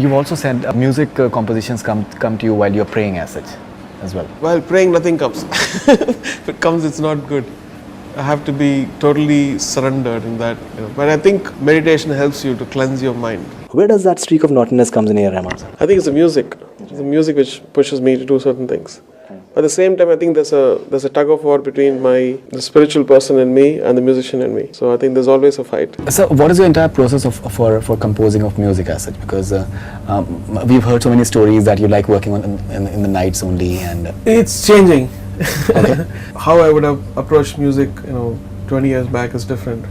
You've also said music compositions come to you while you're praying as such as well. While praying, nothing comes. If it comes, it's not good. I have to be totally surrendered in that. But I think meditation helps you to cleanse your mind. Where does that streak of naughtiness comes in A.R. Rahman? I think it's the music. It's the music which pushes me to do certain things. At the same time, I think there's a tug of war between the spiritual person in me and the musician in me. So I think there's always a fight. So what is your entire process for composing of music as such? Because we've heard so many stories that you like working on in the nights only, and It's changing. okay. How I would have approached music, 20 years back is different.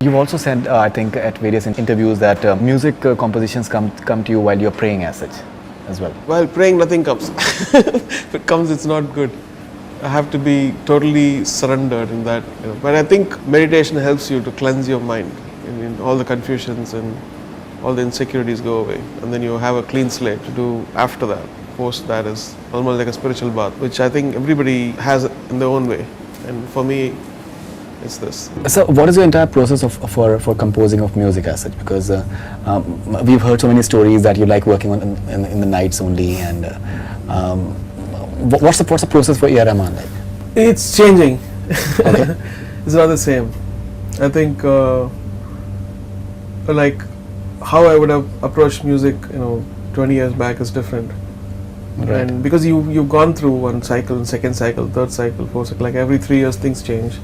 You've also said, I think, at various interviews that music compositions come to you while you're praying as such as well. While praying, nothing comes. If it comes, it's not good. I have to be totally surrendered in that. But I think meditation helps you to cleanse your mind. All the confusions and all the insecurities go away. And then you have a clean slate to do after that. Post that is almost like a spiritual bath, which I think everybody has in their own way. And for me, it's this. So what is your entire process for composing of music as such? Because we've heard so many stories that you like working on in the nights only, and what's the process for A.R. Rahman like? It's changing. Okay. It's not the same. I think like how I would have approached music, 20 years back is different. Right. And because you've gone through one cycle, second cycle, third cycle, fourth cycle, like every 3 years things change.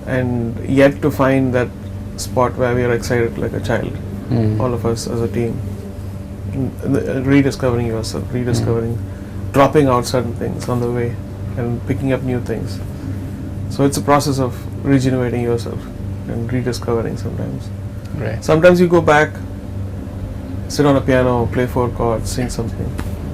And yet to find that spot where we are excited like a child, all of us as a team, rediscovering yourself, dropping out certain things on the way and picking up new things. So it's a process of regenerating yourself and rediscovering sometimes. Right. Sometimes you go back, sit on a piano, play 4 chords, sing something.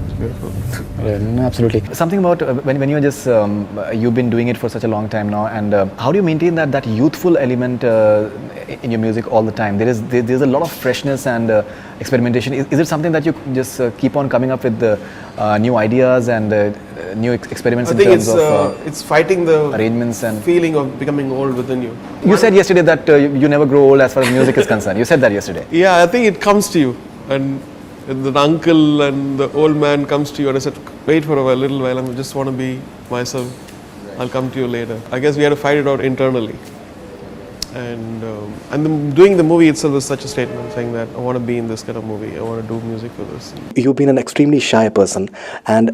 It's beautiful. Right, no, absolutely. Something about when you're just you've been doing it for such a long time now, and how do you maintain that youthful element in your music all the time? There's a lot of freshness and experimentation. Is it something that you just keep on coming up with new ideas and new experiments I in think terms of it's fighting the arrangements and feeling of becoming old within you. You said yesterday that you never grow old as far as music is concerned. You said that yesterday. Yeah, I think it comes to you, and the uncle and the old man comes to you, and I said, wait for a little while, I just want to be myself. I'll come to you later. I guess we had to fight it out internally. And doing the movie itself is such a statement, saying that I want to be in this kind of movie. I want to do music for this. You've been an extremely shy person,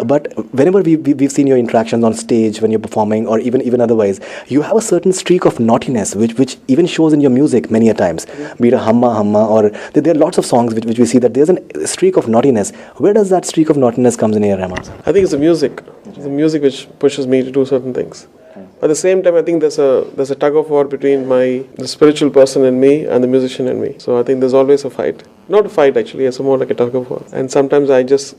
but whenever we've seen your interactions on stage when you're performing, or even otherwise, you have a certain streak of naughtiness, which even shows in your music many a times. Be it a humma, or there are lots of songs which we see that there's a streak of naughtiness. Where does that streak of naughtiness comes in A.R. Rahman? I think it's the music. It's the music which pushes me to do certain things. At the same time, I think there's a tug of war between the spiritual person in me and the musician in me. So I think there's always a fight. Not a fight actually, it's more like a tug of war. And sometimes I just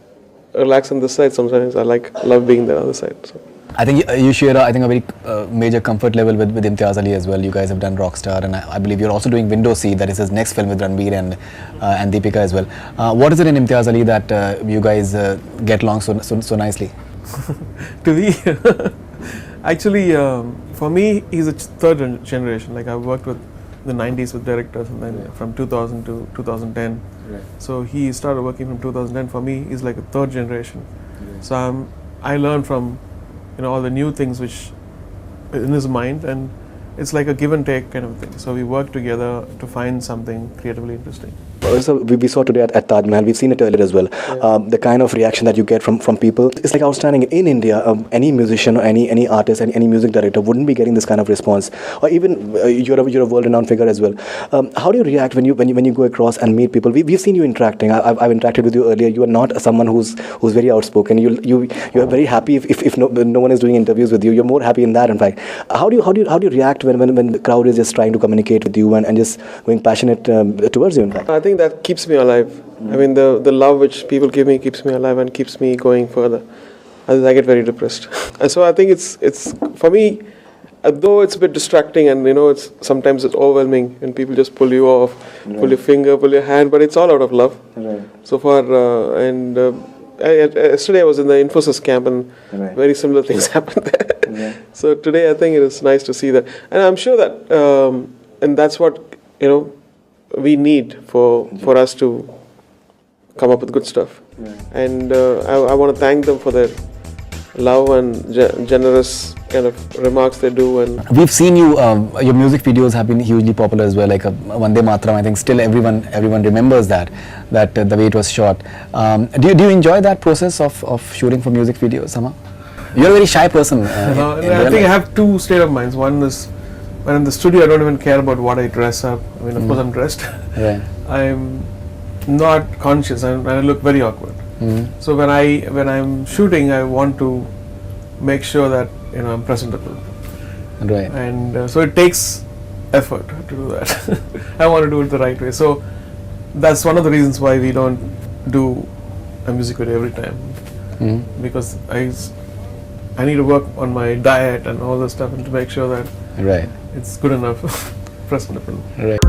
relax on this side, sometimes I love being the other side. So. I think you share a very major comfort level with Imtiaz Ali as well. You guys have done Rockstar, and I believe you're also doing Window Seat, that is his next film with Ranbir and Deepika as well. What is it in Imtiaz Ali that you guys get along so nicely? To me, actually, for me, he's a third generation. Like I've worked with the 90s with directors, and then from 2000 to 2010. Right. So he started working from 2010. For me, he's like a third generation. Right. So I learn from all the new things which in his mind, and it's like a give and take kind of thing. So we work together to find something creatively interesting. So we saw today at Taj Mahal, we've seen it earlier as well, the kind of reaction that you get from people, it's like outstanding. In India, any musician or any artist, any music director wouldn't be getting this kind of response. Or even you're a world-renowned figure as well. How do you react when you go across and meet people? We've seen you interacting. I've interacted with you earlier. You are not someone who's very outspoken. You are very happy if no one is doing interviews with you. You're more happy in that, in fact. How do you react when the crowd is just trying to communicate with you and just going passionate towards you, in fact? I think that keeps me alive. I mean, the love which people give me keeps me alive and keeps me going further. I get very depressed. And so I think it's for me, though it's a bit distracting, and sometimes it's overwhelming when people just pull you off, pull your finger, pull your hand, but it's all out of love. Right. So far, yesterday I was in the Infosys camp and Right. very similar things happened there. Yeah. So today I think it is nice to see that, and I'm sure that, and that's what we need for us to come up with good stuff. And I want to thank them for their love and generous kind of remarks they do. And We've seen you, your music videos have been hugely popular as well, like Vande Mataram. I think still everyone remembers that the way it was shot. Do you enjoy that process of shooting for music videos, Sama? You're a very shy person. In I real think I life. have two state of minds. One is when in the studio I don't even care about what I dress up. I mean, of course I'm dressed. Right. I'm not conscious and I look very awkward. Mhm. So when I'm shooting, I want to make sure that I'm presentable, Right. and so it takes effort to do that. I want to do it the right way. So that's one of the reasons why we don't do a music video every time, Mhm. because I need to work on my diet and all this stuff and to make sure that Right. it's good enough, presentable. Right.